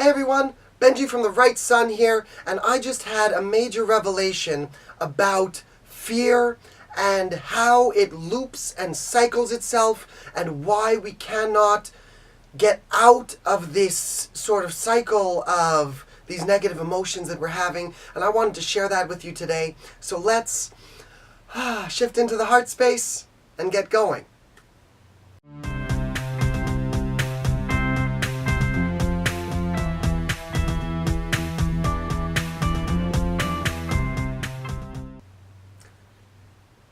Hey everyone, Benjy from the Right Sun here, and I just had a major revelation about fear and how it loops and cycles itself and why we cannot get out of this sort of cycle of these negative emotions that we're having, and I wanted to share that with you today. So let's shift into the heart space and get going.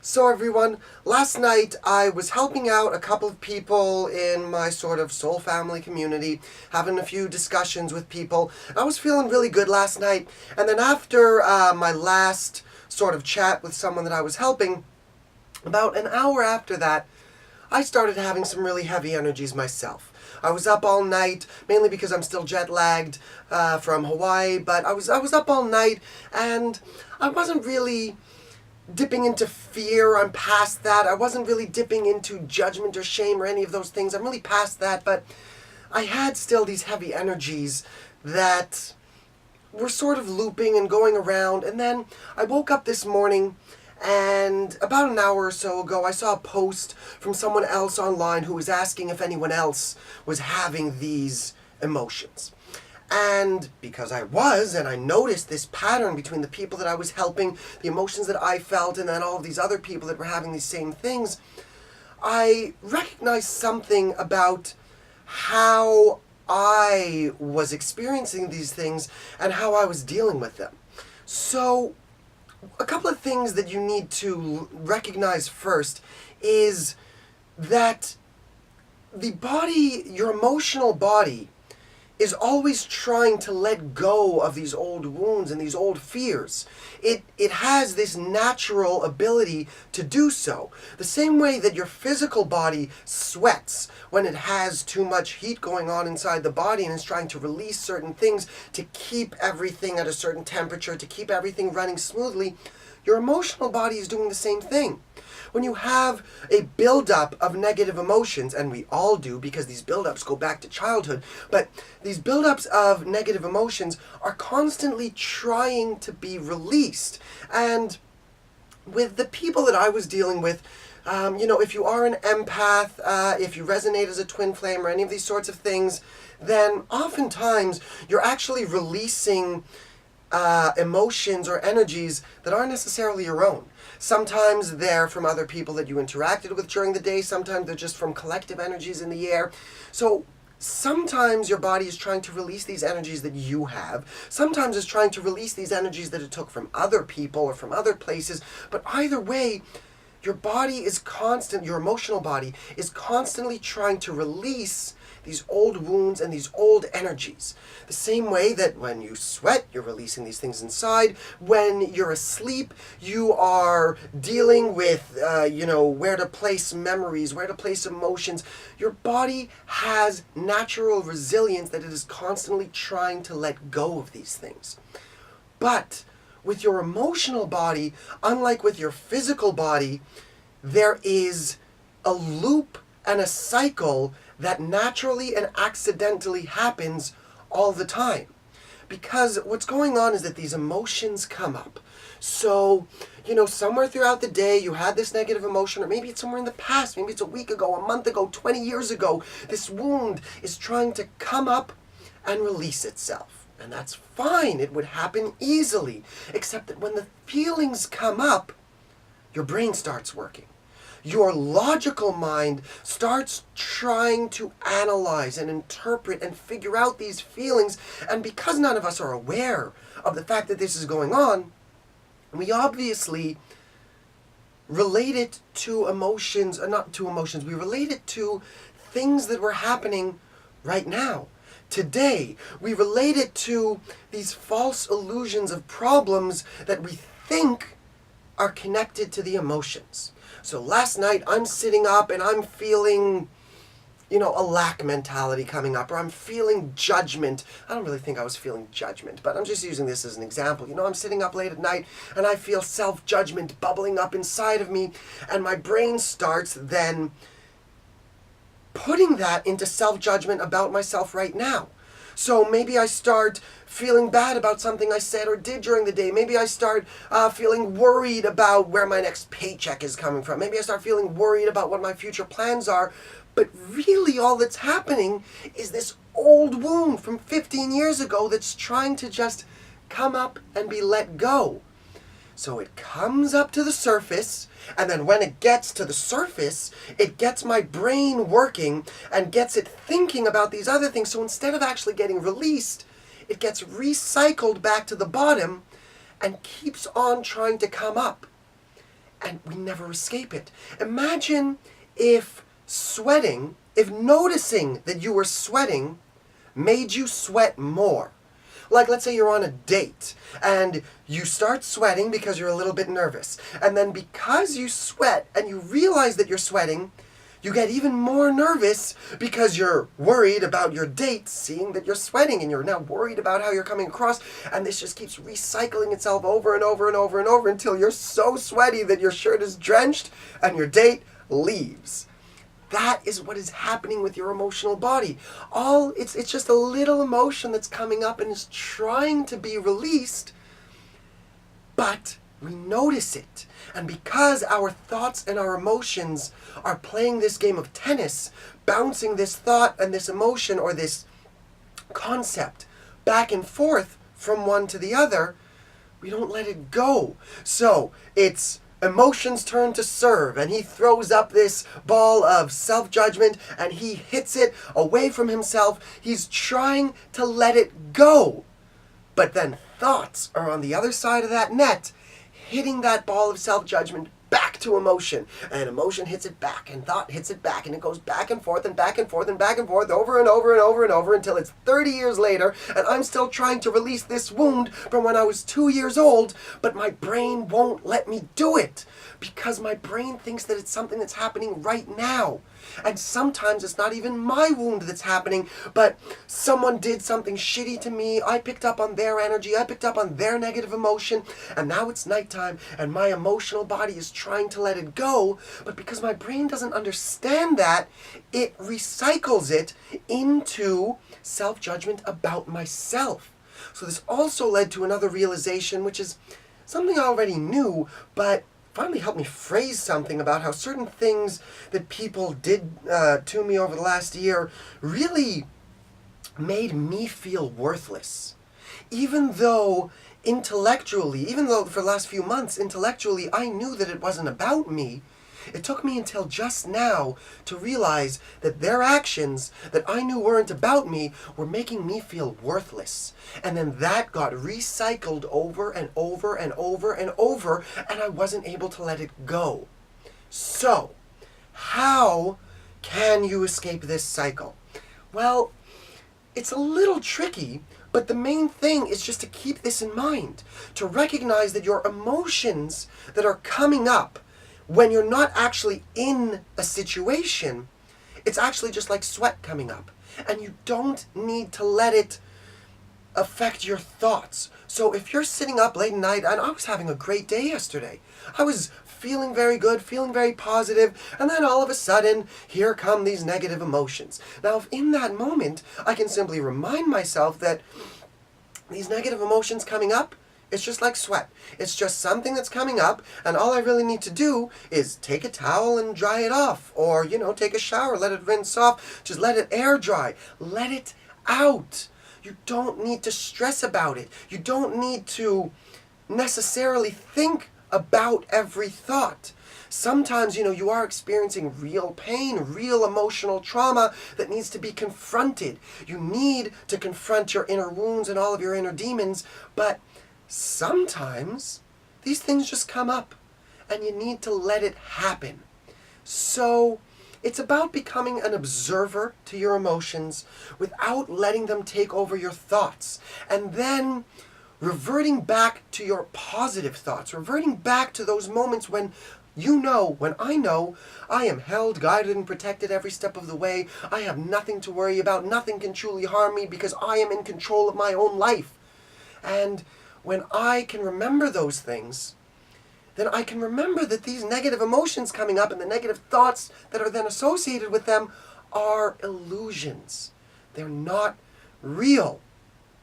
So everyone, last night I was helping out a couple of people in my sort of soul family community, having a few discussions with people. I was feeling really good last night, and then after my last sort of chat with someone that I was helping, about an hour after that, I started having some really heavy energies myself. I was up all night, mainly because I'm still jet lagged from Hawaii, but I was up all night, and I wasn't really dipping into fear. I'm past that. I wasn't really dipping into judgment or shame or any of those things. I'm really past that, but I had still these heavy energies that were sort of looping and going around. And then I woke up this morning, and about an hour or so ago I saw a post from someone else online who was asking if anyone else was having these emotions. And because I was, and I noticed this pattern between the people that I was helping, the emotions that I felt, and then all of these other people that were having these same things, I recognized something about how I was experiencing these things and how I was dealing with them. So, a couple of things that you need to recognize first is that the body, your emotional body, is always trying to let go of these old wounds and these old fears. It has this natural ability to do so. The same way that your physical body sweats when it has too much heat going on inside the body and is trying to release certain things to keep everything at a certain temperature, to keep everything running smoothly, your emotional body is doing the same thing. When you have a buildup of negative emotions, and we all do because these buildups go back to childhood, but these buildups of negative emotions are constantly trying to be released. And with the people that I was dealing with, if you are an empath, if you resonate as a twin flame or any of these sorts of things, then oftentimes you're actually releasing emotions or energies that aren't necessarily your own. Sometimes they're from other people that you interacted with during the day. Sometimes they're just from collective energies in the air. So sometimes your body is trying to release these energies that you have. Sometimes it's trying to release these energies that it took from other people or from other places. But either way, your body is your emotional body is constantly trying to release these old wounds and these old energies. The same way that when you sweat, you're releasing these things inside. When you're asleep, you are dealing with, where to place memories, where to place emotions. Your body has natural resilience that it is constantly trying to let go of these things. But with your emotional body, unlike with your physical body, there is a loop and a cycle that naturally and accidentally happens all the time. Because what's going on is that these emotions come up. So, somewhere throughout the day you had this negative emotion, or maybe it's somewhere in the past, maybe it's a week ago, a month ago, 20 years ago, this wound is trying to come up and release itself. And that's fine, it would happen easily. Except that when the feelings come up, your brain starts working. Your logical mind starts trying to analyze and interpret and figure out these feelings, and because none of us are aware of the fact that this is going on, we obviously relate it to emotions, we relate it to things that were happening right now. Today, we relate it to these false illusions of problems that we think are connected to the emotions. So last night I'm sitting up and I'm feeling, a lack mentality coming up, or I'm feeling judgment. I don't really think I was feeling judgment, but I'm just using this as an example. I'm sitting up late at night and I feel self-judgment bubbling up inside of me, and my brain starts then putting that into self-judgment about myself right now. So maybe I start feeling bad about something I said or did during the day. Maybe I start feeling worried about where my next paycheck is coming from. Maybe I start feeling worried about what my future plans are. But really all that's happening is this old wound from 15 years ago that's trying to just come up and be let go. So it comes up to the surface, and then when it gets to the surface, it gets my brain working and gets it thinking about these other things. So instead of actually getting released, it gets recycled back to the bottom and keeps on trying to come up. And we never escape it. Imagine if noticing that you were sweating made you sweat more. Like, let's say you're on a date and you start sweating because you're a little bit nervous. And then because you sweat and you realize that you're sweating, you get even more nervous because you're worried about your date seeing that you're sweating, and you're now worried about how you're coming across. And this just keeps recycling itself over and over and over and over until you're so sweaty that your shirt is drenched and your date leaves. That is what is happening with your emotional body. It's just a little emotion that's coming up and is trying to be released, but we notice it. And because our thoughts and our emotions are playing this game of tennis, bouncing this thought and this emotion or this concept back and forth from one to the other, we don't let it go. So it's emotions turn to serve, and he throws up this ball of self-judgment and he hits it away from himself. He's trying to let it go. But then thoughts are on the other side of that net, hitting that ball of self-judgment back to emotion. And emotion hits it back, and thought hits it back, and it goes back and forth and back and forth and back and forth over and over and over and over until it's 30 years later, and I'm still trying to release this wound from when I was 2 years old, but my brain won't let me do it because my brain thinks that it's something that's happening right now. And sometimes it's not even my wound that's happening, but someone did something shitty to me. I picked up on their energy. I picked up on their negative emotion. And now it's nighttime and my emotional body is trying to let it go. But because my brain doesn't understand that, it recycles it into self-judgment about myself. So this also led to another realization, which is something I already knew, but finally helped me phrase something about how certain things that people did to me over the last year really made me feel worthless. Even though for the last few months, intellectually, I knew that it wasn't about me, it took me until just now to realize that their actions that I knew weren't about me were making me feel worthless. And then that got recycled over and over and over and over, and I wasn't able to let it go. So, how can you escape this cycle? Well, it's a little tricky, but the main thing is just to keep this in mind, to recognize that your emotions that are coming up when you're not actually in a situation, it's actually just like sweat coming up. And you don't need to let it affect your thoughts. So if you're sitting up late at night, and I was having a great day yesterday. I was feeling very good, feeling very positive, and then all of a sudden, here come these negative emotions. Now, if in that moment, I can simply remind myself that these negative emotions coming up, it's just like sweat. It's just something that's coming up, and all I really need to do is take a towel and dry it off. Or, take a shower, let it rinse off, just let it air dry. Let it out. You don't need to stress about it. You don't need to necessarily think about every thought. Sometimes, you are experiencing real pain, real emotional trauma that needs to be confronted. You need to confront your inner wounds and all of your inner demons, but sometimes these things just come up and you need to let it happen. So it's about becoming an observer to your emotions without letting them take over your thoughts, and then reverting back to your positive thoughts, reverting back to those moments when I know I am held, guided, and protected every step of the way. I have nothing to worry about. Nothing can truly harm me because I am in control of my own life. And when I can remember those things, then I can remember that these negative emotions coming up and the negative thoughts that are then associated with them are illusions. They're not real.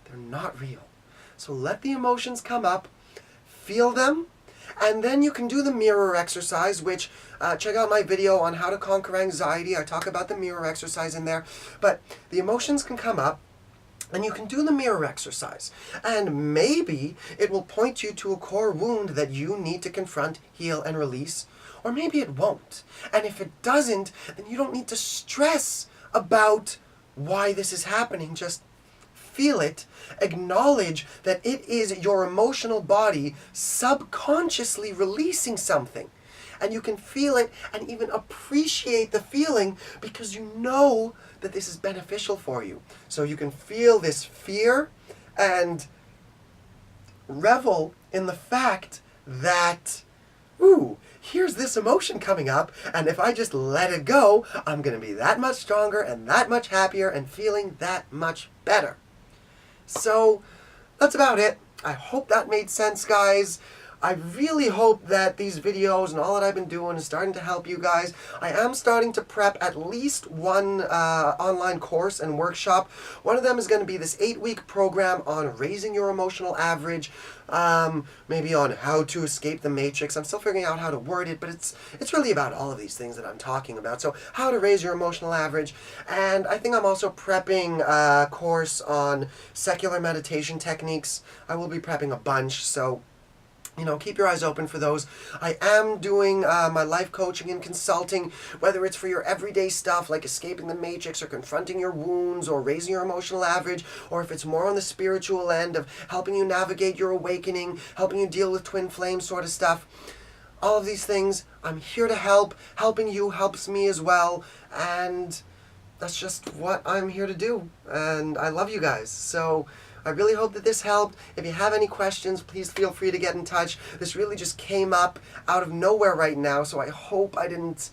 They're not real. So let the emotions come up, feel them, and then you can do the mirror exercise, which check out my video on how to conquer anxiety. I talk about the mirror exercise in there. But the emotions can come up, and you can do the mirror exercise. And maybe it will point you to a core wound that you need to confront, heal, and release. Or maybe it won't. And if it doesn't, then you don't need to stress about why this is happening. Just feel it, acknowledge that it is your emotional body subconsciously releasing something. And you can feel it and even appreciate the feeling because you know that this is beneficial for you. So you can feel this fear and revel in the fact that, ooh, here's this emotion coming up, and if I just let it go, I'm going to be that much stronger and that much happier and feeling that much better. So that's about it. I hope that made sense, guys. I really hope that these videos and all that I've been doing is starting to help you guys. I am starting to prep at least one online course and workshop. One of them is going to be this 8-week program on raising your emotional average, maybe on how to escape the matrix. I'm still figuring out how to word it, but it's really about all of these things that I'm talking about. So how to raise your emotional average. And I think I'm also prepping a course on secular meditation techniques. I will be prepping a bunch, so keep your eyes open for those. I am doing my life coaching and consulting, whether it's for your everyday stuff like escaping the matrix or confronting your wounds or raising your emotional average, or if it's more on the spiritual end of helping you navigate your awakening, helping you deal with twin flame sort of stuff. All of these things, I'm here to help. Helping you helps me as well, and that's just what I'm here to do. And I love you guys. So I really hope that this helped. If you have any questions, please feel free to get in touch. This really just came up out of nowhere right now, so I hope I didn't,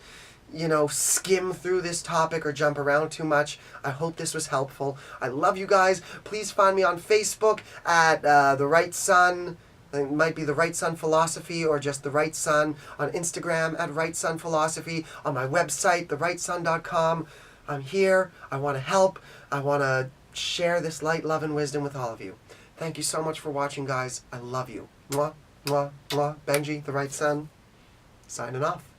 skim through this topic or jump around too much. I hope this was helpful. I love you guys. Please find me on Facebook at The Right Sun. It might be The Right Sun Philosophy or just The Right Sun. On Instagram at Right Sun Philosophy. On my website, therightsun.com. I'm here. I want to help. I want to share this light, love, and wisdom with all of you. Thank you so much for watching, guys. I love you. Mwah, mwah, mwah. Benjy, The Right Sun, signing off.